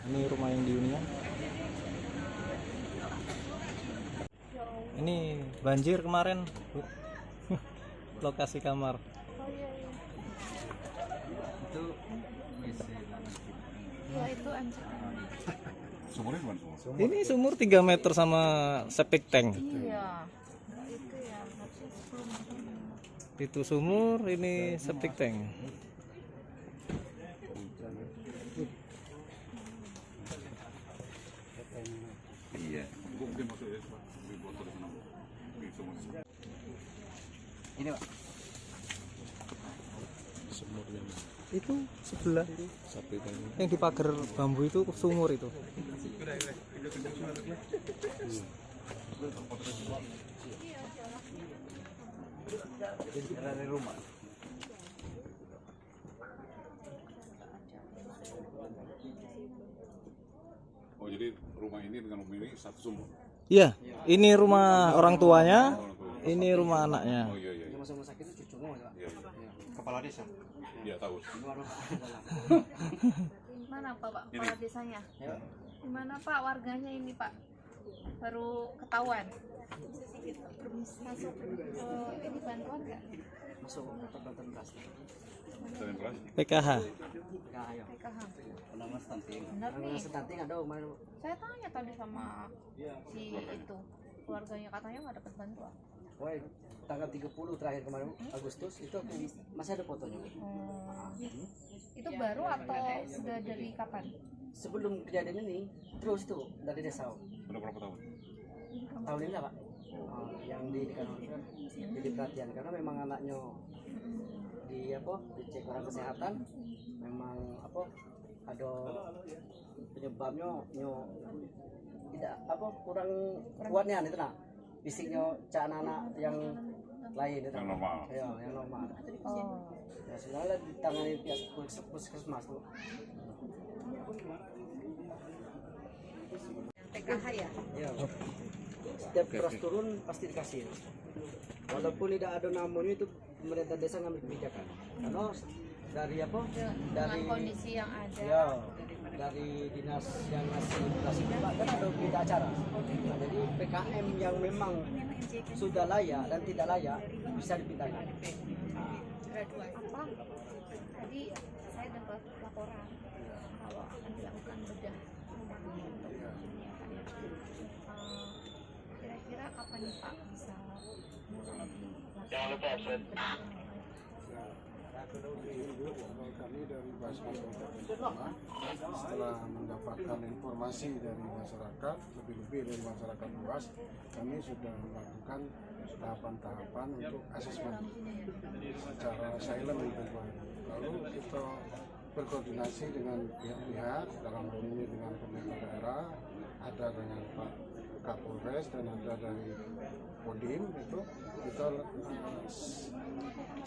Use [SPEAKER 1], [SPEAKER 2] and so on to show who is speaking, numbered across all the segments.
[SPEAKER 1] Ini rumah yang di Union. Ini banjir kemarin, Bu. Lokasi kamar.
[SPEAKER 2] Itu isi
[SPEAKER 3] Ya itu ancaman.
[SPEAKER 2] sumurnya gimana sumur?
[SPEAKER 1] Ini sumur 3 meter sama septic tank.
[SPEAKER 3] Iya. Itu ya harusnya sebelum
[SPEAKER 1] Itu sumur, ini septic tank.
[SPEAKER 2] Iya. Gua mungkin masuk ya, Pak. Di botol sana. Di sumur. Ini, Pak.
[SPEAKER 1] Sumur itu sebelah yang di pagar bambu itu sumur itu.
[SPEAKER 2] Dari rumah. Oh, jadi rumah ini dengan rumah ini satu sumur.
[SPEAKER 1] Iya, ini rumah orang tuanya, ini rumah anaknya.
[SPEAKER 2] Oh iya iya.
[SPEAKER 4] Yang masuk rumah sakit itu cucumu, Pak.
[SPEAKER 2] Iya, iya.
[SPEAKER 4] Kepala desa.
[SPEAKER 2] Iya, tahu.
[SPEAKER 3] mana Pak
[SPEAKER 2] Ini.
[SPEAKER 3] kepala desanya?
[SPEAKER 4] Ya.
[SPEAKER 3] Di mana Pak warganya ini Pak? Baru ketahuan. Masuk ini bantuan nggak?
[SPEAKER 4] Masuk bantuan beras.
[SPEAKER 2] Selain beras.
[SPEAKER 1] PKH.
[SPEAKER 4] Nah, ayo.
[SPEAKER 3] PKH.
[SPEAKER 4] Penanganan stunting.
[SPEAKER 3] Benar nih.
[SPEAKER 4] Penanganan stunting ada kemarin.
[SPEAKER 3] Saya tanya tadi sama si itu keluarganya katanya nggak dapat bantuan.
[SPEAKER 4] Woi, tanggal 30 terakhir kemarin Agustus itu aku masih ada fotonya.
[SPEAKER 3] Itu baru atau sudah dari kapan?
[SPEAKER 4] Sebelum kejadian ini terus itu dari desa.
[SPEAKER 2] Udah berapa tahun?
[SPEAKER 4] Tahun ini lah, Pak. Yang jadi perhatian karena memang anaknya dicek orang kesehatan memang ada penyebabnya tidak kurang kuatnya itu nah fisiknya cak anak yang lain itu
[SPEAKER 2] Yang normal.
[SPEAKER 4] ya yang normal
[SPEAKER 3] Oh.
[SPEAKER 4] ya sebenarnya ditangani pihak puskesmas tuh.
[SPEAKER 3] PKH ya?
[SPEAKER 4] Ya. Setiap beras turun pasti dikasih. Walaupun tidak ada namanya itu pemerintah desa ngambil kebijakan. Karena dari
[SPEAKER 3] Dengan kondisi yang ada.
[SPEAKER 4] Ya, dari dinas yang ngasih Pak kan ada berita acara. Nah, jadi PKM yang memang sudah layak dan tidak layak bisa dipindahkan.
[SPEAKER 3] Apa? Tadi saya dapat laporan kalau akan dilakukan bedah rumah untuk ini ya Pak ya. Kira-kira kapan nih Pak bisa mulai dilakukan bedah rumah?
[SPEAKER 5] Kami dari Basnas Kabupaten setelah mendapatkan informasi dari masyarakat, lebih-lebih dari masyarakat luas, kami sudah melakukan tahapan-tahapan untuk asesmen secara silent tentunya. Lalu kita berkoordinasi dengan pihak-pihak, dalam hal ini dengan pemerintah daerah, ada dengan Pak Kapolres dan ada dari Kodim itu kita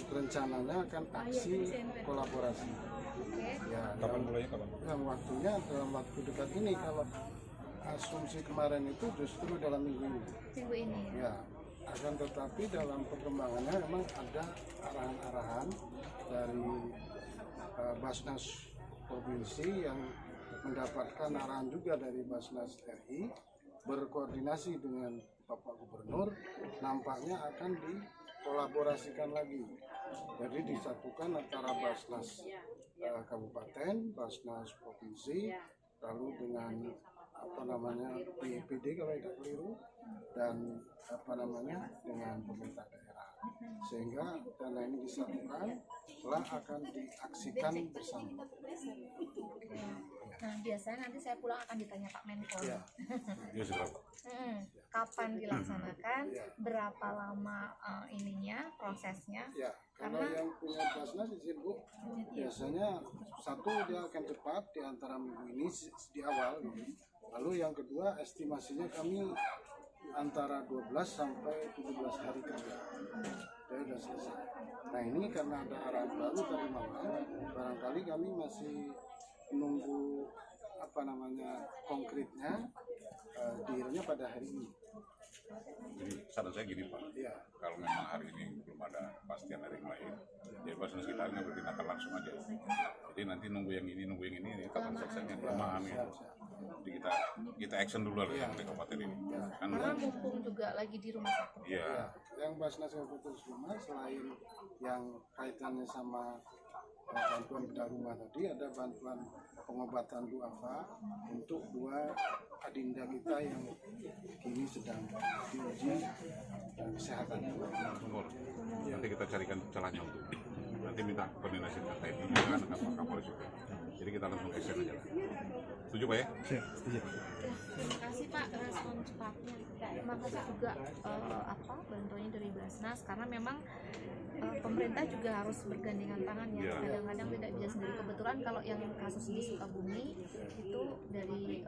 [SPEAKER 5] rencananya akan aksi kolaborasi. Ya,
[SPEAKER 2] Kapan mulainya kapan?
[SPEAKER 5] yang waktunya dalam waktu dekat ini kalau asumsi kemarin itu justru dalam minggu ini.
[SPEAKER 3] Minggu ini ya?
[SPEAKER 5] Ya, akan tetapi dalam perkembangannya memang ada arahan-arahan dari Basnas Provinsi yang mendapatkan arahan juga dari Basnas RI berkoordinasi dengan Bapak Gubernur, nampaknya akan dikolaborasikan lagi. Jadi disatukan antara Basnas Kabupaten, Basnas Provinsi, lalu dengan BPD kalau tidak keliru, dan dengan pemerintah daerah. Sehingga dana ini disatukan, telah akan diaksikan bersama.
[SPEAKER 3] Nah biasanya nanti saya pulang akan ditanya Pak Menko.
[SPEAKER 5] Ya.
[SPEAKER 2] Iya, seberapa?
[SPEAKER 3] Kapan dilaksanakan, berapa lama ininya prosesnya?
[SPEAKER 5] Ya, kalau yang punya Basnas izin Bu, biasanya satu dia akan cepat di antara minggu ini di awal. Lalu yang kedua estimasinya kami antara 12 sampai 17 hari kerja. Dia sudah selesai. Nah ini karena ada arahan baru tadi malam, barangkali kami masih menunggu konkretnya dealnya pada hari ini.
[SPEAKER 2] Jadi saran saya gini Pak,
[SPEAKER 5] Ya.
[SPEAKER 2] kalau memang hari ini belum ada kepastian dari yang lain, Jadi Basnas kita nggak bertindak langsung aja. Jadi nanti nunggu yang ini kapan selesainya kelamaan gitu. Jadi kita action dulu lah yang di kabupaten ini. Kan
[SPEAKER 3] Karena mumpung juga lagi di rumah sakit.
[SPEAKER 2] iya.
[SPEAKER 5] Yang Basnas Kabupaten Sumbar selain yang kaitannya sama bantuan bedah rumah tadi, ada bantuan pengobatan duafa untuk 2 adinda kita yang kini sedang diuji kesehatan.
[SPEAKER 2] Sumur. Nanti kita carikan celahnya untuk nanti minta koordinasi dengan TNI dengan Kapolres juga. Jadi kita langsung action aja. Setuju Pak ya?
[SPEAKER 1] Setuju.
[SPEAKER 3] Terima kasih Pak respon cepatnya. Terima kasih juga bantuannya dari Basnas karena memang pemerintah juga harus bergandengan tangan ya.
[SPEAKER 2] Iya.
[SPEAKER 3] Kadang-kadang tidak bisa sendiri. Kebetulan kalau yang kasus di Sukabumi itu dari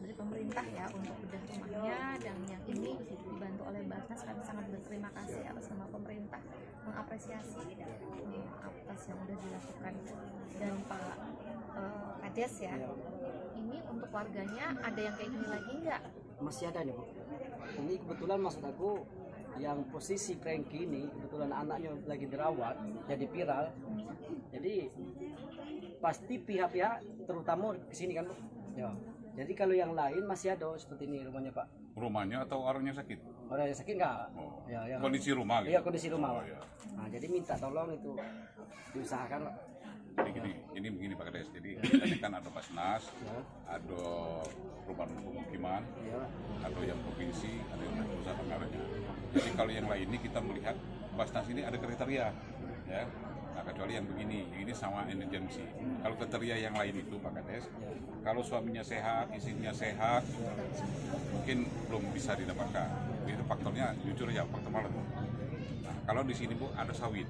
[SPEAKER 3] dari pemerintah ya untuk bedah rumahnya, dan yang ini dibantu oleh Basnas. Kami sangat berterima kasih atas nama pemerintah, mengapresiasi atas yang sudah dilakukan. Dan Pak Kades ya, ini untuk warganya ada yang kayak gini lagi nggak?
[SPEAKER 4] Masih ada nih Bu. Ini kebetulan maksud aku yang posisi Frankie ini kebetulan anaknya lagi dirawat jadi viral. Jadi pasti pihak-pihak terutama kesini kan Bu. Ya. Jadi kalau yang lain masih ada seperti ini rumahnya Pak.
[SPEAKER 2] Rumahnya atau orangnya sakit?
[SPEAKER 4] Orang yang sakit enggak?
[SPEAKER 2] Oh.
[SPEAKER 4] Ya, yang
[SPEAKER 2] Kondisi rumah gitu.
[SPEAKER 4] Iya kondisi rumah
[SPEAKER 2] Oh,
[SPEAKER 4] Pak.
[SPEAKER 2] iya.
[SPEAKER 4] Nah, jadi minta tolong itu diusahakan Pak.
[SPEAKER 2] Jadi ini begini Pak Kades. Jadi tadi kan ada Basnas,
[SPEAKER 4] Ya.
[SPEAKER 2] ada perubahan pemukiman,
[SPEAKER 4] Ya.
[SPEAKER 2] ada yang provinsi, ada yang pusat anggarannya. Jadi kalau yang lain ini kita melihat Basnas ini ada kriteria, ya. Nah, kecuali yang begini, yang ini sama emergency. Kalau kriteria yang lain itu Pak Kades, kalau suaminya sehat, istrinya sehat, mungkin belum bisa didapatkan. Itu faktornya jujur ya faktor malam. Nah, kalau di sini Bu ada sawit.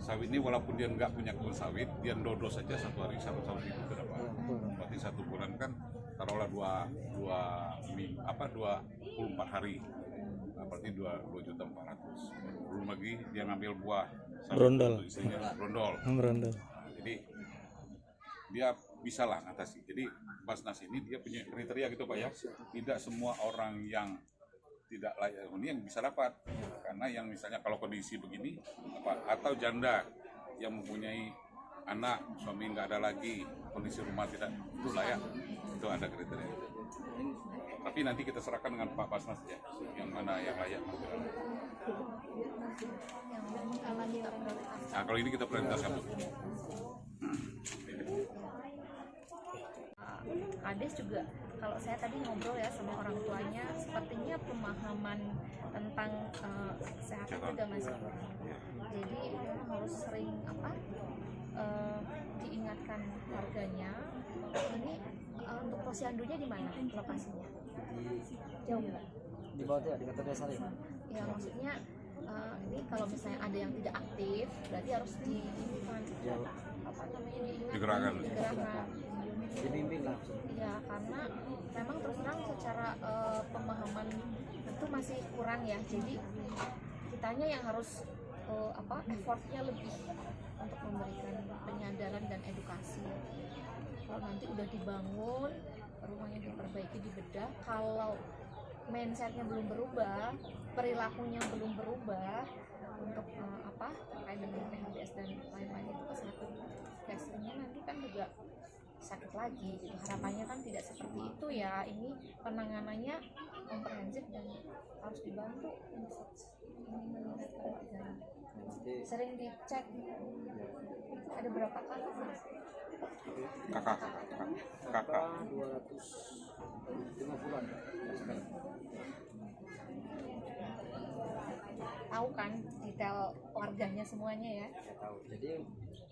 [SPEAKER 2] Sawit ini walaupun dia nggak punya kebun sawit, dia dodo saja 1 hari 100.000 ke depan. Berarti 1 bulan kan taruhlah 24 hari. Nah, berarti 2.400.000. Belum lagi dia ngambil buah sawit
[SPEAKER 1] Brondol.
[SPEAKER 2] untuk istrinya, brondol.
[SPEAKER 1] Merendam.
[SPEAKER 2] Nah, jadi dia bisa lah ngatasi. Jadi Basnas ini dia punya kriteria gitu Pak ya. Tidak semua orang yang tidak layak huni yang bisa dapat, karena yang misalnya kalau kondisi begini atau janda yang mempunyai anak, suami nggak ada lagi, kondisi rumah tidak layak, itu ada kriteria. Tapi nanti kita serahkan dengan Pak Basnas ya, yang mana yang layak.
[SPEAKER 3] Yang mengalami prioritas.
[SPEAKER 2] Nah kalau ini kita prioritaskan Bu.
[SPEAKER 3] Kades juga, kalau saya tadi ngobrol ya sama orang tuanya, sepertinya pemahaman tentang kesehatan juga masih kurang. Jadi memang harus sering diingatkan warganya. Ini untuk posyandunya di mana lokasinya? Jauh nggak?
[SPEAKER 4] Di bawah itu ya, di kantor desa ya.
[SPEAKER 3] Ya maksudnya ini kalau misalnya ada yang tidak aktif, berarti harus diingatkan.
[SPEAKER 2] Digerakkan.
[SPEAKER 4] Dibimbing lah.
[SPEAKER 3] Ya karena memang terus terang secara pemahaman itu masih kurang ya. Jadi kitanya yang harus effortnya lebih untuk memberikan penyadaran dan edukasi. Kalau nanti udah dibangun, rumahnya diperbaiki, dibedah, kalau mindsetnya belum berubah, perilakunya belum berubah untuk terkait dengan PHBS dan lain-lain itu kesehatan gastrinya nanti kan juga sakit lagi gitu. Harapannya kan tidak seperti itu ya. Ini penanganannya komprehensif dan harus dibantu untuk meningkatkan warganya. Sering dicek. Ada berapa kakak Mas?
[SPEAKER 2] Kakak.
[SPEAKER 4] 250-an.
[SPEAKER 3] Tahu kan detail warganya semuanya ya?
[SPEAKER 4] Saya tahu. Jadi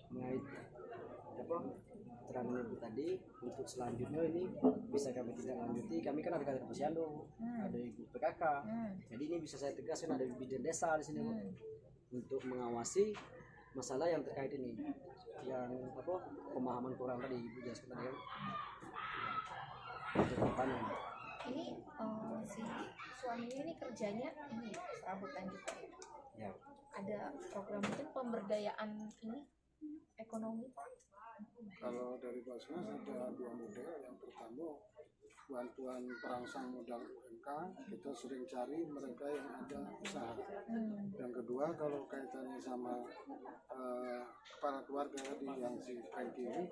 [SPEAKER 4] mengait keterangan Ibu tadi, untuk selanjutnya ini bisa kami tidak lanjuti. Kami kan ada kader posyandu, ada ibu PKK. Jadi ini bisa saya tegaskan ada bidan desa di sini Bu, untuk mengawasi masalah yang terkait ini, yang pemahaman kurang tadi Ibu jelaskan tadi kan. Untuk depannya.
[SPEAKER 3] Ini si suaminya ini kerjanya ini serabutan juga ya?
[SPEAKER 4] Ya.
[SPEAKER 3] Ada program mungkin pemberdayaan ini ekonomi Pak?
[SPEAKER 5] Kalau dari Basnas ada 2 model. Yang pertama bantuan perangsang modal UMK, kita sering cari mereka yang ada usaha. Yang kedua, kalau kaitannya sama kepala keluarga tadi yang si Franky ini,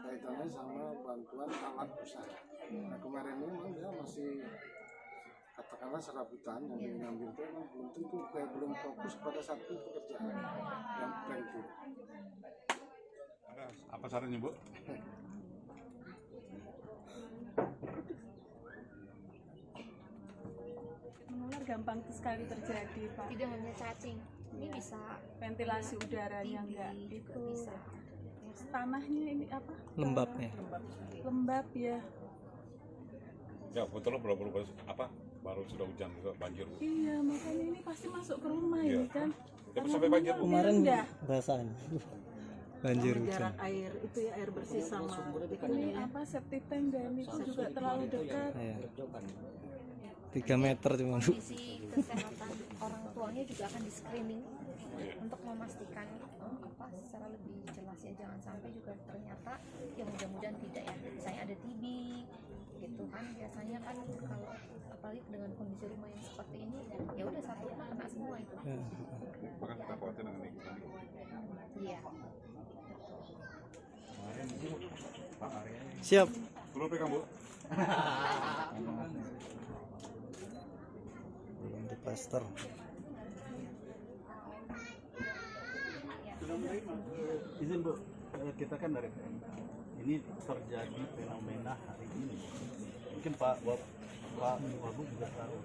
[SPEAKER 5] kaitannya sama bantuan alat usaha. Nah, kemarin ini memang dia masih katakanlah serabutan yang ngambil itu memang belum tentu kayak belum fokus pada satu pekerjaan yang Franky.
[SPEAKER 2] Ada apa sarannya, Bu?
[SPEAKER 6] Menular gampang sekali terjadi, Pak.
[SPEAKER 3] Tidak hanya cacing, ini bisa
[SPEAKER 6] Ventilasi udaranya enggak
[SPEAKER 3] juga
[SPEAKER 6] itu.
[SPEAKER 3] bisa.
[SPEAKER 6] Tanahnya ini apa?
[SPEAKER 1] Lembab ya.
[SPEAKER 6] Lembab ya.
[SPEAKER 2] Ya, betul baru sudah hujan juga banjir.
[SPEAKER 6] Iya, makanya ini pasti masuk ke rumah
[SPEAKER 2] Iya.
[SPEAKER 6] ini kan.
[SPEAKER 2] Ya, sampai banjir.
[SPEAKER 1] Kemarin
[SPEAKER 6] rendah.
[SPEAKER 1] rasain banjir hujan.
[SPEAKER 7] Jarak air itu ya, air bersih sama
[SPEAKER 6] Ini apa septic tank dan itu juga terlalu dekat.
[SPEAKER 1] Iya. 3 meter cuma.
[SPEAKER 3] Kondisi kesehatan orang tuanya juga akan di screening untuk memastikan secara lebih jelas ya, jangan sampai juga ternyata ya mudah-mudahan tidak ya, misalnya ada TB gitu kan, biasanya kan kalau apalagi dengan kondisi rumah yang seperti ini ya udah satu rumah kena semua itu.
[SPEAKER 2] Bahkan kita khawatir dengan ini.
[SPEAKER 3] Iya.
[SPEAKER 1] Siap.
[SPEAKER 2] Belum pegang, Bu.
[SPEAKER 1] Belum di plaster.
[SPEAKER 8] Izin Bu, kita kan dari ini terjadi fenomena hari ini. Mungkin Pak Wabu juga tahu.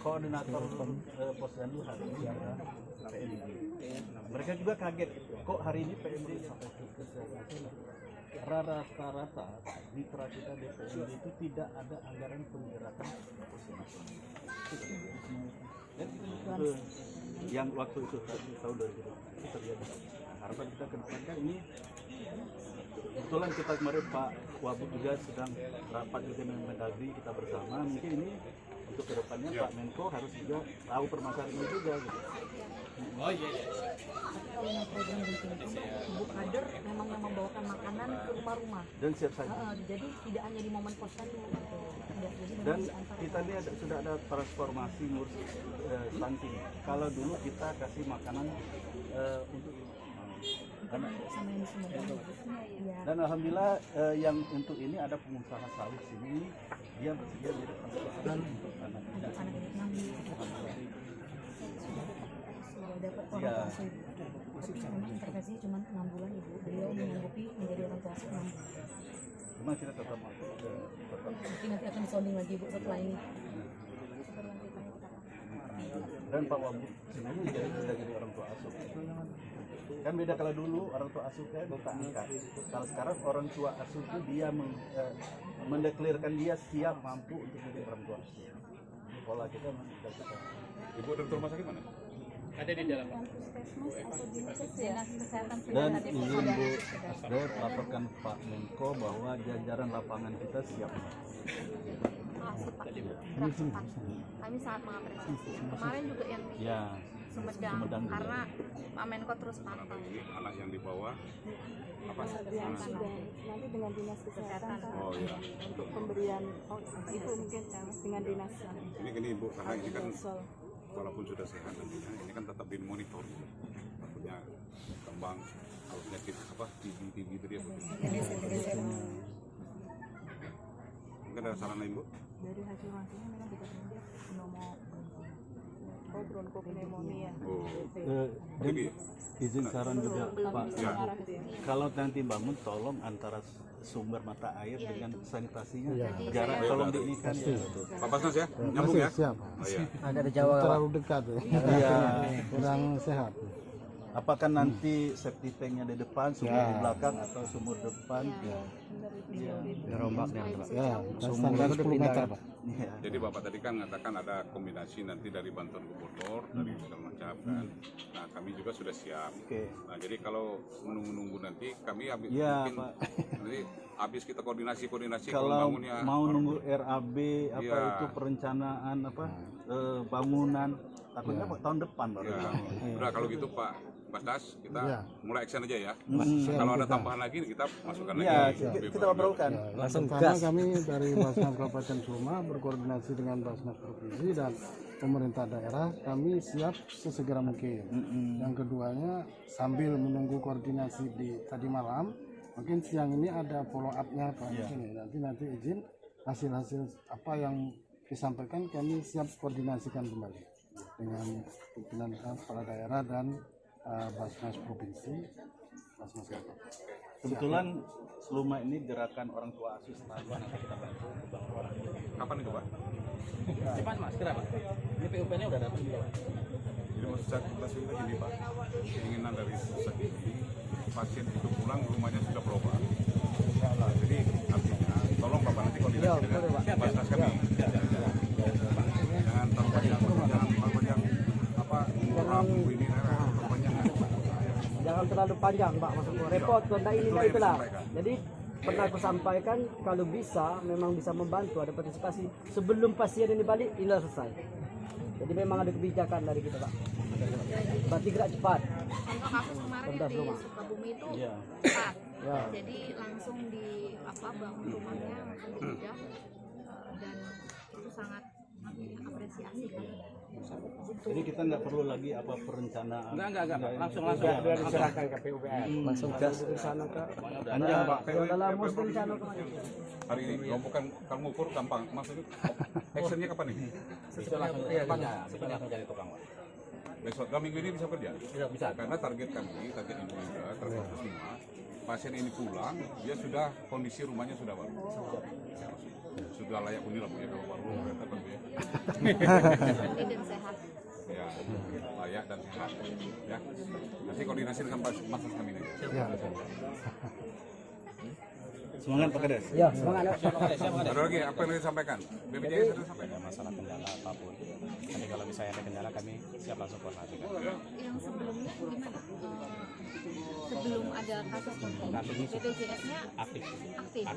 [SPEAKER 8] Koordinator Posyandu hari ini adalah PMD. Mereka juga kaget, kok hari ini PMD sampai ke sana. Rata-rata mitra kita di PMD itu tidak ada anggaran penggerakan posyandu. Yang waktu itu tahun 2020 terjadi. Harapan kita ke depan kan ini kebetulan kita kemarin Pak Wabu juga sedang rapat juga dengan Mendagri, kita bersama. Mungkin ini untuk kedepannya Pak Menko harus juga tahu permasalahan ini juga gitu.
[SPEAKER 7] Tapi kalau yang program Genting Ibu Kader memang yang membawakan makanan ke rumah-rumah.
[SPEAKER 8] Dan siap saja.
[SPEAKER 7] Jadi tidak hanya di momen posyandu gitu. Jadi
[SPEAKER 8] Dan
[SPEAKER 7] memang diantar
[SPEAKER 8] kita lihat sudah ada transformasi ngurus stunting. Kalau dulu kita kasih makanan untuk
[SPEAKER 7] sama yang di Sumedang. Ya.
[SPEAKER 8] dan alhamdulillah yang untuk ini ada pengusaha sawit sini, dia bersedia di depan dan untuk anak
[SPEAKER 7] Untuk anak ini nanti sudah dapat orang
[SPEAKER 8] Iya.
[SPEAKER 7] tua asuh Ibu. Tapi memang intervensinya cuma 6 bulan Ibu. Beliau menyanggupi menjadi orang tua asuh 6 bulan.
[SPEAKER 8] cuma kita tetap
[SPEAKER 7] Mungkin nanti akan sounding lagi Ibu setelah ini.
[SPEAKER 8] dan Pak Wabu sebenarnya juga sudah jadi orang tua asuh. Kan beda kalau dulu orang tua asuh kan kita angkat. Kalau sekarang orang tua asuh itu dia mendeklarasikan dia siap mampu untuk jadi orang tua asuh. Pola kita masih kita.
[SPEAKER 2] Ibu dari rumah sakit mana?
[SPEAKER 6] Ada di dalam puskesmas atau dinas kesehatan
[SPEAKER 8] Dan izin Bu Asdo laporkan Pak Menko bahwa jajaran lapangan kita siap.
[SPEAKER 3] Makasih Pak, gerak cepat. Kami sangat mengapresiasi. Kemarin juga yang di
[SPEAKER 8] Ya.
[SPEAKER 3] Sumedang,
[SPEAKER 8] Sumedang juga.
[SPEAKER 3] karena Pak Menko terus pantau.
[SPEAKER 2] Ini anak yang di bawah apa?
[SPEAKER 6] yang sudah nanti dengan dinas kesehatan Pak,
[SPEAKER 2] Oh iya.
[SPEAKER 6] untuk pemberian itu mungkin dengan dinas
[SPEAKER 2] Ini Ibu, karena ini kan
[SPEAKER 6] Sol.
[SPEAKER 2] walaupun sudah sehat nantinya, ini kan tetap dimonitor. Takutnya kembang kalau penyakit TB itu dia begitu. Mungkin ada saran lain, Bu?
[SPEAKER 6] Dari hasil hasilnya memang kita lihat bronchopneumonia.
[SPEAKER 2] Oh.
[SPEAKER 8] Dan izin saran juga Pak,
[SPEAKER 2] Ya.
[SPEAKER 8] kalau nanti bangun tolong antara sumber mata air dengan sanitasinya
[SPEAKER 3] Jadi
[SPEAKER 8] jarak
[SPEAKER 3] saya-
[SPEAKER 8] tolong diinikan ya.
[SPEAKER 2] Pak Basnas ya? Nyambung ya?
[SPEAKER 5] Siap.
[SPEAKER 2] Oh iya.
[SPEAKER 4] Agak ada Jawa
[SPEAKER 5] Terlalu dekat ya.
[SPEAKER 8] Iya.
[SPEAKER 5] Kurang sehat.
[SPEAKER 8] Apakah nanti septic tanknya di depan, sumur di belakang atau sumur depan?
[SPEAKER 3] Iya.
[SPEAKER 5] Ya, standar 10 meter Pak.
[SPEAKER 8] Iya.
[SPEAKER 2] Jadi Bapak tadi kan mengatakan ada kombinasi nanti dari bantuan gubernur, dari segala macam kan. Nah kami juga sudah siap.
[SPEAKER 8] Oke.
[SPEAKER 2] Nah jadi kalau menunggu-nunggu nanti kami habis
[SPEAKER 8] Ya,
[SPEAKER 2] mungkin
[SPEAKER 8] Pak.
[SPEAKER 2] nanti habis kita koordinasi
[SPEAKER 8] Kalau
[SPEAKER 2] bangunnya.
[SPEAKER 8] mau nunggu RAB apa
[SPEAKER 2] Iya.
[SPEAKER 8] itu perencanaan apa bangunan takutnya tahun depan baru
[SPEAKER 2] Ya,
[SPEAKER 8] bangun.
[SPEAKER 2] udah kalau gitu Pak Basnas, kita
[SPEAKER 5] Iya.
[SPEAKER 2] mulai action aja ya.
[SPEAKER 5] Siap,
[SPEAKER 2] Kalau ada
[SPEAKER 5] kita.
[SPEAKER 2] tambahan lagi kita masukkan
[SPEAKER 8] Iya,
[SPEAKER 2] lagi.
[SPEAKER 8] kita obrolkan.
[SPEAKER 1] Langsung
[SPEAKER 5] Pertama
[SPEAKER 1] gas.
[SPEAKER 5] kami dari Basnas Kabupaten Suma berkoordinasi dengan Basnas Provinsi dan pemerintah daerah, kami siap sesegera mungkin. Yang keduanya sambil menunggu koordinasi di tadi malam, mungkin siang ini ada follow up-nya Pak. Ini nanti izin hasil-hasil apa yang disampaikan kami siap koordinasikan kembali dengan pimpinan kepala daerah dan Basnas Provinsi, Basnas Kabupaten.
[SPEAKER 8] Kebetulan Seluma ini gerakan orang tua asuh Seluma, nanti kita bantu Bang orang.
[SPEAKER 2] Kapan itu Pak?
[SPEAKER 8] Cepat Mas, kira Pak. Ini PUP-nya udah datang juga Pak.
[SPEAKER 2] Jadi maksud saya ini Pak, keinginan dari pusat ini pasien itu pulang rumahnya sudah berubah. Jadi artinya tolong Bapak nanti koordinasi dengan Basnas kami. Jangan terpanjang apa Rabu ini terpanjang.
[SPEAKER 4] Jangan terlalu panjang Pak, maksudku repot kontak ini lah itulah. Jadi pernah aku sampaikan kalau bisa memang bisa membantu ada partisipasi sebelum pasien ini balik inilah selesai. Jadi memang ada kebijakan dari kita Pak. Berarti gerak cepat.
[SPEAKER 3] Contoh kasus kemarin yang di Sukabumi itu
[SPEAKER 8] Iya.
[SPEAKER 3] cepat.
[SPEAKER 4] Ya.
[SPEAKER 3] Jadi langsung di bangun rumahnya langsung dibedah dan itu sangat apresiasi kan.
[SPEAKER 8] Jadi kita nggak perlu lagi apa perencanaan.
[SPEAKER 9] Enggak, langsung
[SPEAKER 4] Sudah diserahkan ke PUPR.
[SPEAKER 1] Langsung gas.
[SPEAKER 4] Di sana ke
[SPEAKER 8] Panjang Pak.
[SPEAKER 4] dalam musim di sana ke
[SPEAKER 2] Hari ini kelompokan kamu ukur gampang. Maksudnya actionnya kapan ini?
[SPEAKER 9] Setelah langsung jadi tukang Pak.
[SPEAKER 2] Besok minggu ini bisa kerja?
[SPEAKER 9] Bisa.
[SPEAKER 2] Karena target kami, target Indonesia, target semua pasien ini pulang, dia sudah kondisi rumahnya sudah baru. Sudah layak huni lah ya kalau baru kereta kan ya.
[SPEAKER 3] Healthy dan sehat.
[SPEAKER 2] Ya, layak dan sehat. Ya, nanti koordinasi dengan Mas kami ini.
[SPEAKER 8] Semangat Pak Kades.
[SPEAKER 4] Ya, semangat.
[SPEAKER 2] Ada lagi apa yang disampaikan? BPJS sudah sampaikan.
[SPEAKER 9] Masalah kendala apapun. Nanti kalau misalnya ada kendala kami siap langsung koordinasikan.
[SPEAKER 3] Yang sebelumnya gimana? Sebelum ada kasus ini, BPJS-nya
[SPEAKER 9] Aktif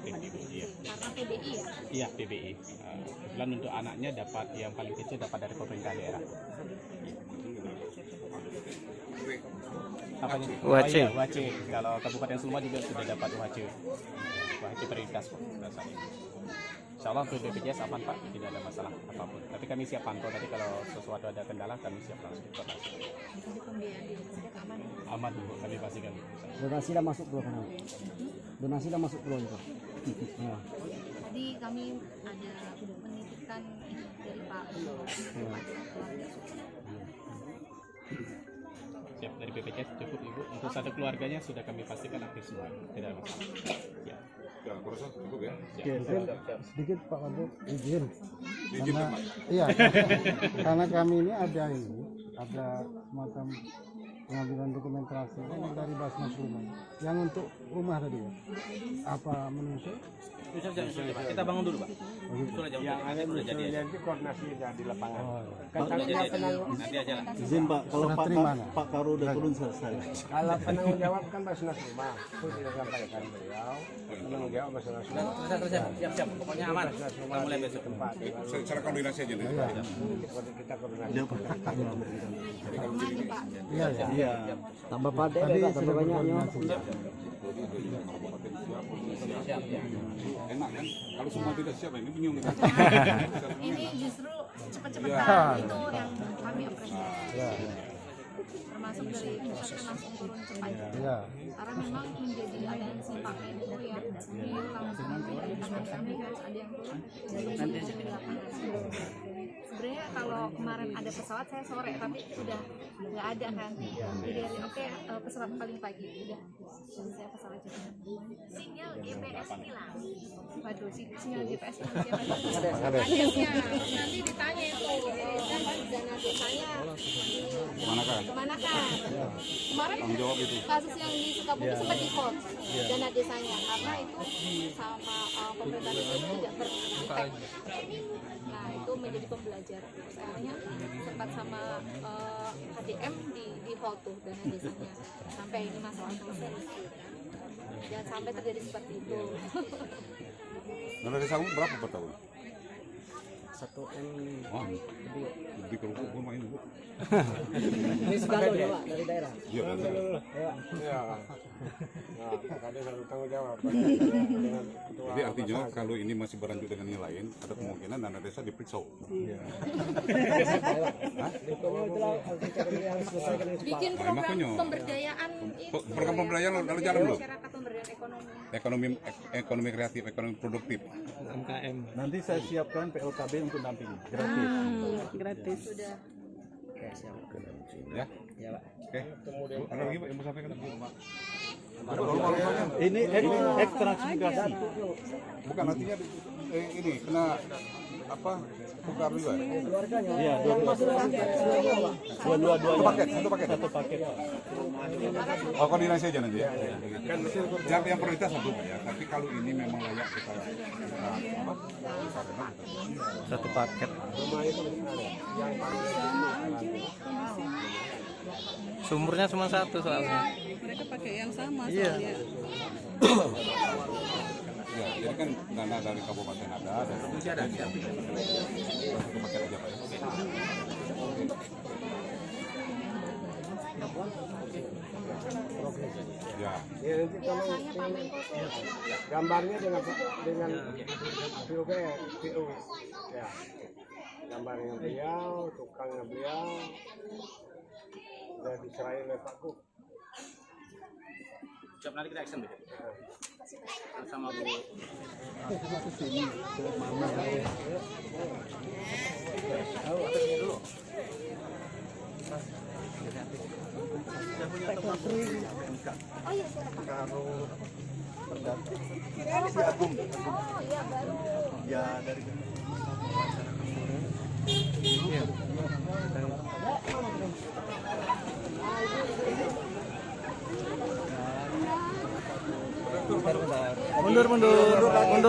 [SPEAKER 9] Ibu. Iya.
[SPEAKER 3] karena PBI ya.
[SPEAKER 9] Iya PBI. Kebetulan untuk anaknya dapat yang paling kecil dapat dari pemerintah daerah. Apa nih?
[SPEAKER 1] UHC.
[SPEAKER 9] Oh, iya, UHC. Kalau Kabupaten Suma juga sudah dapat UHC. UHC prioritas kok rasanya. Insya Allah untuk BPJS aman Pak, tidak ada masalah apapun. Tapi kami siap pantau tadi kalau sesuatu ada kendala kami siap langsung koordinasi.
[SPEAKER 3] Jadi pembiayaan di rumah sakit aman.
[SPEAKER 9] Aman Bu, kami pastikan.
[SPEAKER 4] Donasi dah masuk belum? Donasi dah masuk belum itu? Ya.
[SPEAKER 3] Tadi kami ada menitipkan ini dari Pak keluarga.
[SPEAKER 9] Siap dari BPJS cukup Ibu. Untuk satu keluarganya sudah kami pastikan aktif semua, tidak ada masalah. Ya.
[SPEAKER 2] Ya, kurasa cukup ya.
[SPEAKER 5] Mungkin sedikit Pak Wabuk izin.
[SPEAKER 2] Izin
[SPEAKER 5] Karena,
[SPEAKER 2] Pak.
[SPEAKER 5] iya, karena kami ini ada semacam pengambilan dokumentasi dari Basnas Rumah yang untuk rumah tadi ya. Apa menyusul?
[SPEAKER 9] Kita bangun dulu Pak. Yang ada udah jadi.
[SPEAKER 4] Nanti koordinasi di lapangan.
[SPEAKER 9] Nanti aja lah.
[SPEAKER 8] Izin Pak, kalau
[SPEAKER 5] Sudah
[SPEAKER 8] Pak
[SPEAKER 5] terima, nah?
[SPEAKER 8] Pak Karo udah turun selesai.
[SPEAKER 4] Kalau penanggung jawab kan Basnas Rumah, itu sudah sampaikan beliau. Penanggung jawab Basnas Rumah.
[SPEAKER 9] Siap. Pokoknya aman. Kita mulai besok.
[SPEAKER 4] Tempat.
[SPEAKER 2] Secara koordinasi aja nih.
[SPEAKER 4] Kita koordinasi.
[SPEAKER 8] Dia Pak.
[SPEAKER 3] Mandi Pak.
[SPEAKER 5] Iya, ya.
[SPEAKER 8] Iya.
[SPEAKER 4] Tambah padat
[SPEAKER 5] Tadi
[SPEAKER 4] ya,
[SPEAKER 5] sudah
[SPEAKER 4] tambah banyaknya.
[SPEAKER 5] berkoordinasi.
[SPEAKER 2] Enak kan? Kalau semua tidak siap ini bingung kan?
[SPEAKER 3] Ini justru cepat-cepatan itu yang kami apresiasi. Termasuk dari pusat langsung turun cepat.
[SPEAKER 5] Iya.
[SPEAKER 3] Karena memang menjadi ada yang simpangnya itu ya. Beliau langsung kami harus ada yang turun dari di lapangan. Sebenarnya kalau kemarin ada pesawat saya sore tapi udah nggak ada kan. Jadi oke, pesawat paling pagi udah. Dan saya pesawat juga. Sinyal GPS hilang. Waduh, sinyal GPS hilang siapa? Akhirnya nanti ditanya itu dana desanya kemana kan? Kemarin kasus yang di Sukabumi sempat di hold dana desanya karena itu sama pemerintah desa tidak berefek. Nah itu menjadi pembelajaran. Akhirnya sempat sama HDM di hold tuh dana desanya sampai ini masalah selesai. Jangan sampai terjadi seperti itu.
[SPEAKER 2] Dana desa berapa per tahun?
[SPEAKER 4] 1M
[SPEAKER 2] Wah, lebih kerupuk pun main dulu.
[SPEAKER 4] ini sekali ya Pak dari daerah.
[SPEAKER 2] Iya, betul.
[SPEAKER 4] Ya Pak.
[SPEAKER 5] Ya. Nah, makanya satu tanggung jawab dengan ketua.
[SPEAKER 2] Jadi artinya kalau ini masih berlanjut dengan yang lain, ada kemungkinan dana desa diperiksa.
[SPEAKER 3] Bikin program pemberdayaan itu
[SPEAKER 2] Program pemberdayaan lalu jalan belum?
[SPEAKER 3] masyarakat, pemberdayaan
[SPEAKER 2] Ekonomi kreatif, ekonomi produktif.
[SPEAKER 1] MKM.
[SPEAKER 8] Nanti saya siapkan PLKB untuk dampingi gratis.
[SPEAKER 6] Gratis.
[SPEAKER 3] sudah.
[SPEAKER 4] Oke, siap.
[SPEAKER 2] Ya,
[SPEAKER 4] Ya Pak.
[SPEAKER 2] oke. Bu, ada lagi Pak yang mau sampaikan?
[SPEAKER 8] Ini ekstraksifikasi.
[SPEAKER 2] Bukan artinya ini kena apa? Tukar juga.
[SPEAKER 8] Iya,
[SPEAKER 2] Satu paket. Oh, koordinasi aja nanti ya. Kan yang prioritas satu ya. Tapi kalau ini memang layak kita
[SPEAKER 1] Satu paket. Sumbernya cuma satu soalnya.
[SPEAKER 6] Mereka pakai yang sama
[SPEAKER 1] Iya.
[SPEAKER 6] soalnya.
[SPEAKER 2] ya, jadi kan dana dari kabupaten ada dari satu paket aja Pak ya. Ya.
[SPEAKER 5] Ya, nanti kalau gambarnya dengan PO ya. Gambarnya beliau, tukangnya beliau, udah diserahin oleh Pak Gub.
[SPEAKER 9] Siap, nanti kita action deh. Sama Bu.
[SPEAKER 3] Oh iya, silakan. Oh iya, baru.
[SPEAKER 8] Ya dari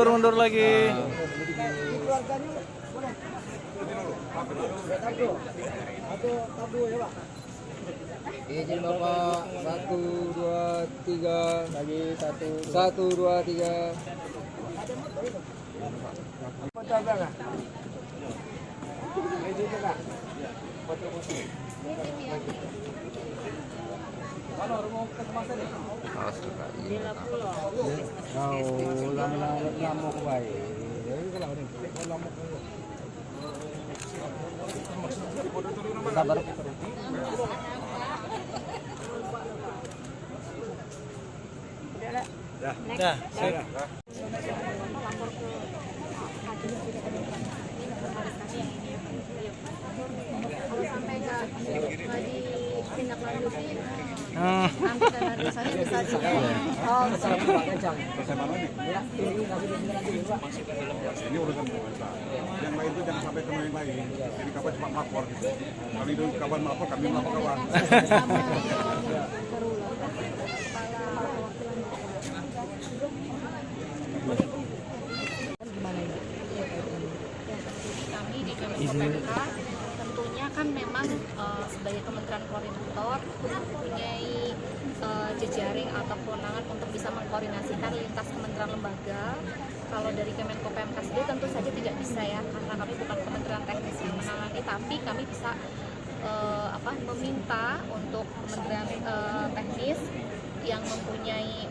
[SPEAKER 1] Mundur lagi.
[SPEAKER 10] Izin Bapak, 1, 2, 3, lagi 1, 2, 3.
[SPEAKER 4] Sabar.
[SPEAKER 1] Dah, sip.
[SPEAKER 3] Kalau sampai nggak ditindaklanjuti,
[SPEAKER 1] Hmm.
[SPEAKER 3] nanti dana desanya bisa di
[SPEAKER 4] Oh, salah Pak Kacang.
[SPEAKER 5] Ya, ini kasih di Pak.
[SPEAKER 2] Ini urusan pemerintah. Yang lain itu jangan sampai ke yang lain. Jadi kapan cepat lapor gitu. Kali itu kapan lapor, kami melapor kawan.
[SPEAKER 3] kami di Kemenko PMK tentunya kan memang sebagai kementerian koordinator mempunyai jejaring atau kewenangan untuk bisa mengkoordinasikan lintas kementerian lembaga. Kalau dari Kemenko PMK sendiri tentu saja tidak bisa ya, karena kami bukan kementerian teknis yang menangani, tapi kami bisa meminta untuk kementerian teknis yang mempunyai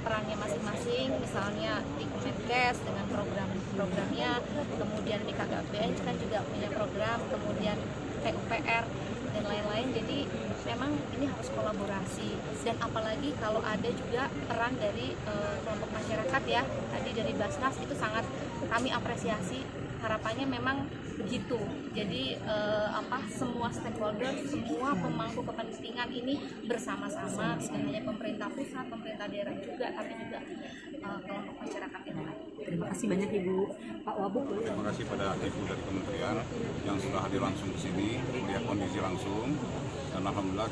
[SPEAKER 3] perannya masing-masing, misalnya di Kemenkes dengan program-programnya, kemudian di KKBN kan juga punya program, kemudian PUPR dan lain-lain. Jadi memang ini harus kolaborasi, dan apalagi kalau ada juga peran dari kelompok masyarakat ya, tadi dari Basnas itu sangat kami apresiasi. Harapannya memang begitu. Jadi semua stakeholder, semua pemangku kepentingan ini bersama-sama, bukan hanya pemerintah pusat, pemerintah daerah juga, tapi juga kelompok masyarakat yang lain.
[SPEAKER 7] Terima kasih banyak Ibu. Pak Wabuk.
[SPEAKER 2] Terima kasih pada Ibu dari Kementerian yang sudah hadir langsung ke sini, melihat kondisi langsung. Dan alhamdulillah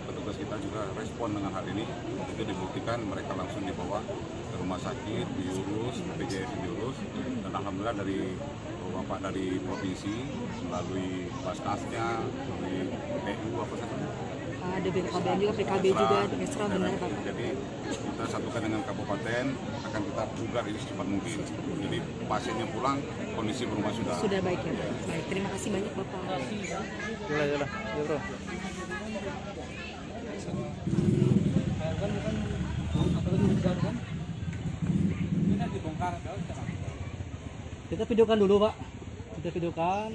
[SPEAKER 2] petugas kita juga respon dengan hal ini. Itu dibuktikan mereka langsung dibawa ke rumah sakit, diurus, BPJS diurus. Dan alhamdulillah dari Bapak dari provinsi melalui Basnasnya, melalui PU apa saja.
[SPEAKER 7] ada BKKBN juga, PKB juga, ekstra benar Bapak.
[SPEAKER 2] Jadi kita satukan dengan kabupaten, akan kita pugar ini secepat mungkin. Jadi pasiennya pulang, kondisi rumah
[SPEAKER 7] sudah baik ya. Baik, terima kasih banyak Bapak.
[SPEAKER 1] Ya bro.
[SPEAKER 8] Kita videokan dulu Pak. Kita videokan.